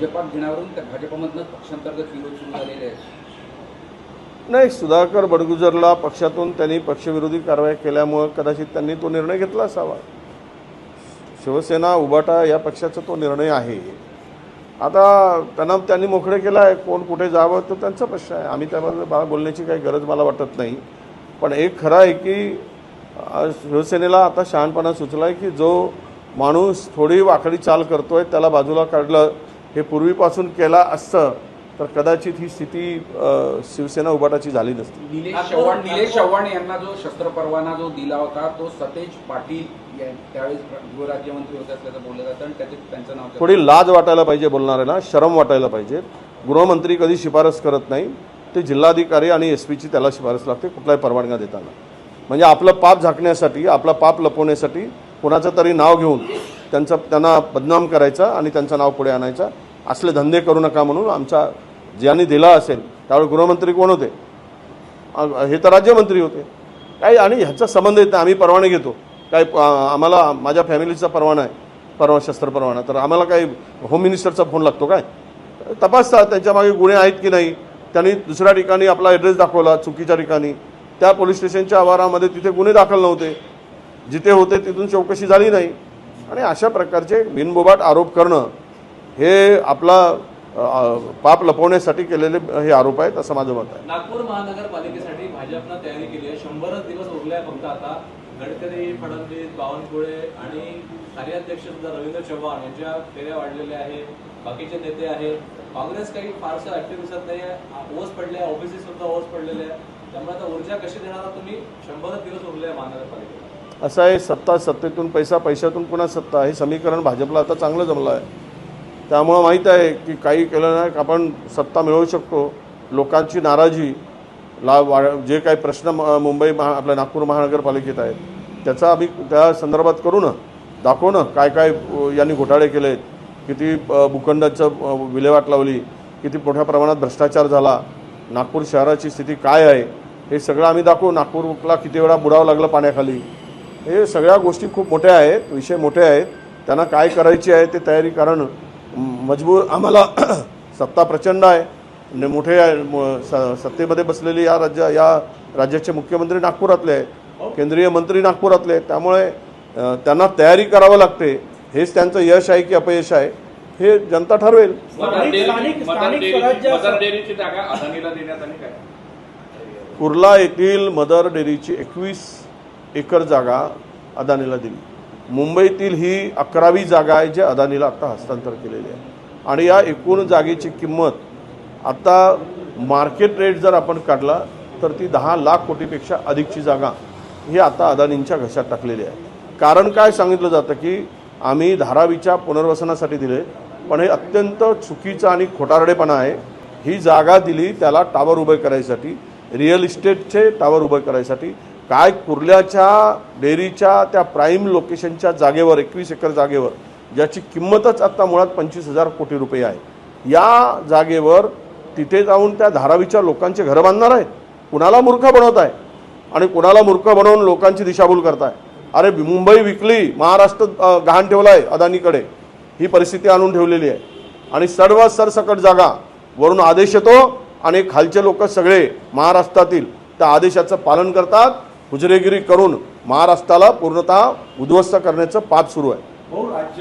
भाजपात घेण्यावरून त्या भाजपमधनं पक्षांतर्गत विरोध सुरू झालेले आहेत? नाही, सुधाकर बडगुजरला पक्षातून त्यांनी पक्षविरोधी कारवाई केल्यामुळे कदाचित त्यांनी तो निर्णय घेतला असावा. शिवसेना उभाटा या पक्षाचा तो निर्णय आहे. आता त्यांनी मोकळे केला आहे, कोण कुठे जावं तो त्यांचा प्रश्न आहे. आम्ही त्याबद्दल बोलण्याची काही गरज मला वाटत नाही. पण एक खरं आहे की शिवसेनेला आता शहाणपणा सुचला आहे की जो माणूस थोडी वाकडी चाल करतोय त्याला बाजूला काढलं, हे पूर्वीपासून केला असतं तर कदाचित ही स्थिती शिवसेना उभाटाची झाली नसती. निलेश चव्हाण यांना जो शस्त्र परवाना जो दिला होता तो सतेज पाटील त्यावेळेस गृहराज्यमंत्री होते असल्याचं बोललं जातं आणि त्यांचं नाव. थोडी लाज वाटायला पाहिजे बोलणाऱ्याला, शरम वाटायला पाहिजे. गृहमंत्री कधी शिफारस करत नाही, ते जिल्हाधिकारी आणि एसपीची त्याला शिफारस लागते कुठलाही परवानगा देताना. म्हणजे आपलं पाप झाकण्यासाठी, आपलं पाप लपवण्यासाठी कोणाचं तरी नाव घेऊन त्यांना बदनाम करायचं आणि त्यांचं नाव पुढे आणायचं, असले धंदे करू नका म्हणून आमचा ज्यांनी दिला असेल त्यावेळी गृहमंत्री कोण होते? हे तर राज्यमंत्री होते. काही आणि ह्याचा संबंध येत नाही. आम्ही परवाने घेतो काय, आम्हाला माझ्या फॅमिलीचा परवाना आहे, शस्त्र परवाना, तर आम्हाला काही होम मिनिस्टरचा फोन लागतो काय? तपासतात त्यांच्या मागे गुन्हे आहेत की नाही. त्यांनी दुसऱ्या ठिकाणी आपला ॲड्रेस दाखवला चुकीच्या ठिकाणी, त्या पोलीस स्टेशनच्या आवारामध्ये तिथे गुन्हे दाखल नव्हते, जिथे होते तिथून चौकशी झाली नाही. आणि अशा प्रकारचे बिनबोबाट आरोप करणं हे आपला पाप लपवण्यासाठी केलेले हे आरोप आहेत असं माझं मत आहे. नागपूर महानगरपालिकेसाठी भाजपनं तयारी केली आहे. 100 दिवस उरले आहे फक्त. आता गडकरी, फडणवीस, बावनकुळे आणि कार्याध्यक्ष सुद्धा रवींद्र चव्हाण यांच्या फेऱ्या वाढलेल्या आहेत. बाकीचे नेते आहेत. काँग्रेस काही फारसं ऍक्टिव्ह दिसत नाही आहे. ओस पडले, ओबीसी सुद्धा ओस पडलेले आहे. त्यामुळे आता ऊर्जा कशी देणार तुम्ही? 100 दिवस उरले आहे महानगरपालिकेला. असं आहे, सत्ता सत्तेतून पैसा, पैशातून पुन्हा सत्ता, हे समीकरण भाजपला आता चांगलं जमलं आहे. त्यामुळं माहीत आहे की काही केलं नाही आपण सत्ता मिळवू शकतो. लोकांची नाराजी जे काही प्रश्न आपल्या नागपूर महानगरपालिकेत आहेत त्याचा आम्ही त्या संदर्भात करू ना, दाखवू ना काय काय यांनी घोटाळे केले आहेत, किती भूखंडाचं विल्हेवाट लावली, किती मोठ्या प्रमाणात भ्रष्टाचार झाला, नागपूर शहराची स्थिती काय आहे हे सगळं आम्ही दाखवू. नागपूरला किती वेळा बुडावं लागलं पाण्याखाली, हे सगळ्या गोष्टी खूप मोठ्या आहेत, विषय मोठे आहेत. त्यांना काय करायची आहे ते तयारी करणं मजबूर आम्हाला. सत्ता प्रचंड आहे, मोठे सत्तेमध्ये बसलेली या राज्याचे मुख्यमंत्री नागपुरातले आहेत, केंद्रीय मंत्री नागपुरातले आहेत. त्यामुळे त्यांना तयारी करावं लागते. हेच त्यांचं यश आहे की अपयश आहे हे जनता ठरवेल. कुर्ला येथील मदर डेअरीची 21 एकर जागा अदानीला दिली. मुंबईतील ही 11वी जागा आहे जे अदानीला आता हस्तांतर केलेली आहे. आणि या एकूण जागेची किंमत आता मार्केट रेट जर आपण काढला तर ती 10 लाख कोटीपेक्षा अधिकची जागा ही आता अदानींच्या घशात टाकलेली आहे. कारण काय सांगितलं जातं की आम्ही धारावीच्या पुनर्वसनासाठी दिले, पण हे अत्यंत चुकीचं आणि खोटारडेपणा आहे. ही जागा दिली त्याला टावर उभे करायसाठी, रिअल इस्टेटचे टावर उभे करायसाठी. काय कुर्ल्याच्या डेअरीच्या त्या प्राईम लोकेशनच्या जागेवर 21 एकर जागेवर ज्याची किंमतच आत्ता मुळात 25,000 कोटी रुपये आहे, या जागेवर तिथे जाऊन त्या धारावीच्या लोकांचे घरं बांधणार आहेत. कुणाला मूर्ख बनवत आहे आणि कुणाला मूर्ख बनवून लोकांची दिशाभूल करताय. अरे मुंबई विकली, महाराष्ट्र गहाण ठेवला आहे अदानीकडे, ही परिस्थिती आणून ठेवलेली आहे. आणि सर्व सरसकट जागा वरून आदेश येतो आणि खालचे लोक सगळे महाराष्ट्रातील त्या आदेशाचं पालन करतात. हुजरेगिरी करून महाराष्ट्राला पूर्णतः उद्ध्वस्त करण्याचं पाप सुरू आहे.